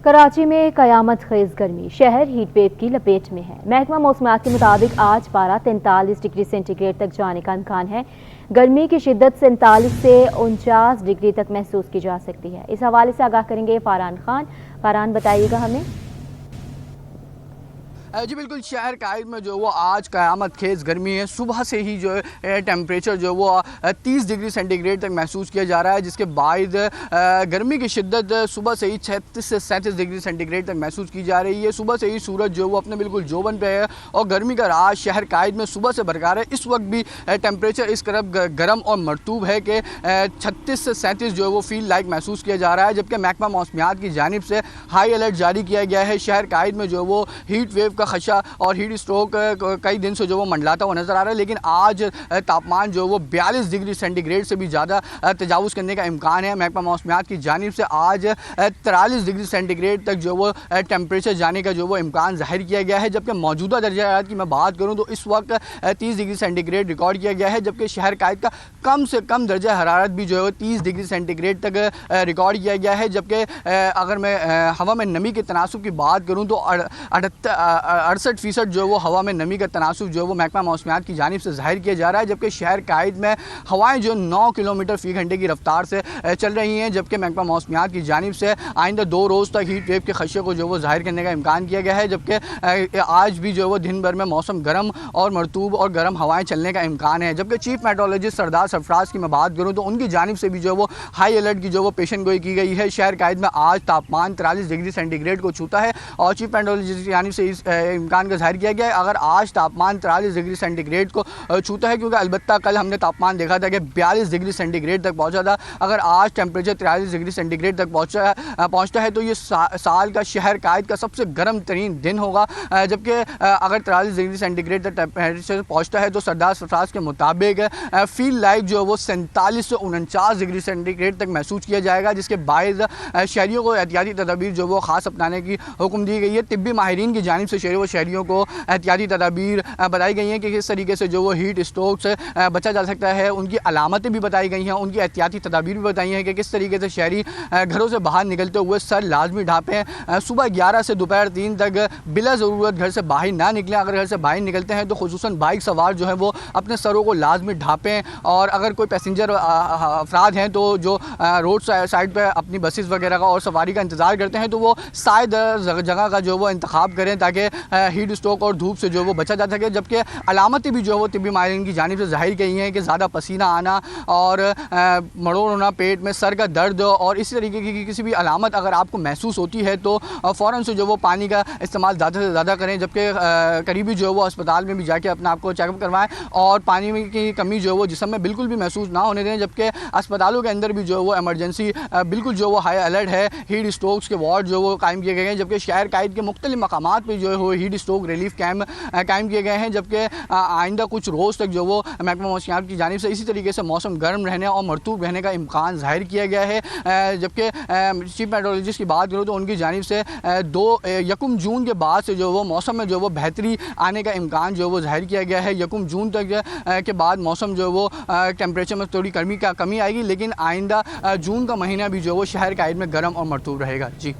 कराची में कयामत खेज गर्मी, शहर हीट वेव की लपेट में है। महकमा मौसमियात के मुताबिक आज पारा 43 डिग्री सेंटीग्रेड तक जाने का इम्कान है। गर्मी की शिद्दत 47 से 49 डिग्री तक महसूस की जा सकती है। इस हवाले से आगाह करेंगे फारहान खान। फारहान, बताइएगा हमें। जी बिल्कुल, शहर कायद में जो वो आज क़यामत खेज़ गर्मी है। सुबह से ही जो है टेम्परेचर जो वो 30 डिग्री सेंटीग्रेड तक महसूस किया जा रहा है, जिसके बाद गर्मी की शिद्दत सुबह से ही 36 से 37 डिग्री सेंटीग्रेड तक महसूस की जा रही है। सुबह से ही सूरज जो वो अपने बिल्कुल जोबन पे है और गर्मी का राज शहर कायद में सुबह से बरकरार है। इस वक्त भी टेम्परेचर इस तरफ गर्म और मरतूब है कि 36 से 37 जो है वो फील लाइक महसूस किया जा रहा है। जबकि महकमा मौसमियात की जानिब से हाई अलर्ट जारी किया गया है। शहर कायद में जो वो हीट वेव का खदशा और हीट स्ट्रोक कई दिन से जो वो मंडलाता हुआ नजर आ रहा है, लेकिन आज तापमान जो वो 42 डिग्री सेंटीग्रेड से भी ज़्यादा तजावुज़ करने का इम्कान है। महकमा मौसमियात की जानिब से आज 43 डिग्री सेंटीग्रेड तक जो वो टेम्परेचर जाने का जो वो इम्कान ज़ाहिर किया गया है। जबकि मौजूदा दर्जा हरारत की मैं बात करूँ तो इस वक्त 30 डिग्री सेंटीग्रेड रिकॉर्ड किया गया है। जबकि शहर कायद का कम से कम दर्जा हरारत भी जो है 30 डिग्री सेंटीग्रेड तक रिकॉर्ड किया गया है। जबकि अगर मैं हवा में नमी के तनासुब की बात करूँ तो 68% जो वो हवा में नमी का तनासुब जो वो महकमा मौसमियात की जानिब से ज़ाहिर किया जा रहा है। जबकि शहर कायद में हवाएं जो 9 किलोमीटर फ़ी घंटे की रफ्तार से चल रही हैं। जबकि महकमा मौसमियात की जानिब से आइंदा 2 रोज़ तक हीट वेव के खदशे को जो वो ज़ाहिर करने का इम्कान किया गया है। जबकि आज भी जो वो दिन भर में मौसम गर्म और मरतूब और गर्म हवाएँ चलने का इम्कान है। जबकि चीफ मेट्रोलॉजिस्ट सरदार सरफराज की मैं बात करूँ तो उनकी जानिब से भी जो वो हाई अलर्ट की जो वो पेशन गोई की गई है। शहर कायद में आज तापमान 43 डिग्री सेंटीग्रेड को छूता है और चीफ मेट्रोलॉजिस्ट की जानिब से इस इम्कान का जाहिर किया गया है अगर आज तापमान 43 डिग्री सेंटीग्रेड को छूता है, क्योंकि अलबत्ता कल हमने तापमान देखा था कि 42 डिग्री सेंटीग्रेड तक पहुंचा था। अगर आज टेम्परेचर 43 डिग्री सेंटीग्रेड तक पहुंचता है तो ये साल का शहर कायद का सबसे गर्म तरीन दिन होगा। जबकि अगर 43 डिग्री सेंटीग्रेड तक टेम्परेचर पहुँचता है तो सरदार सरफराज के मुताबिक फील लाइक जो वो 47 से 49 डिग्री सेंटीग्रेड तक महसूस किया जाएगा, जिसके बायस शहरियों को एहतियाती तदाबीर जो वो ख़ास अपनाने की हुक्म दी गई है। तिब्बी माहिरीन की जानिब से शहरियों को एहतियाती तदाबीर बताई गई हैं कि किस तरीके से जो वो हीट स्ट्रोक से बचा जा सकता है। उनकी अलामतें भी बताई गई हैं, उनकी एहतियाती तदाबीर भी बताई हैं कि किस तरीके से शहरी घरों से बाहर निकलते हुए सर लाजमी ढाँपें। सुबह 11 से दोपहर 3 तक बिला ज़रूरत घर से बाहर ना निकलें। अगर घर से बाहर निकलते हैं तो खुसूसन बाइक सवार जो है वो अपने सरों को लाजमी ढाँपें। और अगर कोई पैसेंजर अफराद हैं तो जो रोड साइड पर अपनी बसेस वगैरह का और सवारी का इंतज़ार करते हैं तो वो शायद जगह का जो वो इंतखाब करें ताकि हीट स्ट्रोक और धूप से जो वो बचा जा सके। जबकि अलामतें भी जो है वो तिब्बी माहिरीन की जानिब से ज़ाहिर की हैं कि ज़्यादा पसीना आना और मरोड़ होना, पेट में सर का दर्द और इसी तरीके की किसी भी अलामत अगर आपको महसूस होती है तो फ़ौरन से जो वो पानी का इस्तेमाल ज़्यादा से ज़्यादा करें। जबकि करीबी जो है वो अस्पताल में भी जाके अपने आप को चेकअप करवाएं और पानी की कमी जो है वो जिस्म में बिल्कुल भी महसूस ना होने दें। जबकि अस्पतालों के अंदर भी जो है वो एमरजेंसी बिल्कुल जो वो हाई अलर्ट है, हीट स्ट्रोक्स के वार्ड जो वो कायम किए गए हैं। जबकि शहर कायद के मुख्तलिफ मकामात पर जो है वो हीट स्ट्रोक रिलीफ कैम्प कायम किए गए हैं। जबकि आइंदा कुछ रोज़ तक जो वो महकमा मौसमियात की जानिब से इसी तरीके से मौसम गर्म रहने और मरतूब रहने का इम्कान ज़ाहिर किया गया है। जबकि चीफ मेट्रोलॉजिस्ट की बात करूँ तो उनकी जानिब से 1 जून के बाद से जो वो मौसम में जो वो बेहतरी आने का इम्कान जो वो ज़ाहिर किया गया है। 1 जून तक के बाद मौसम जो वो टेम्परेचर में थोड़ी कमी आएगी, लेकिन आइंदा जून का महीना भी जो वो शहर कायद में गर्म और मरतूब रहेगा। जी।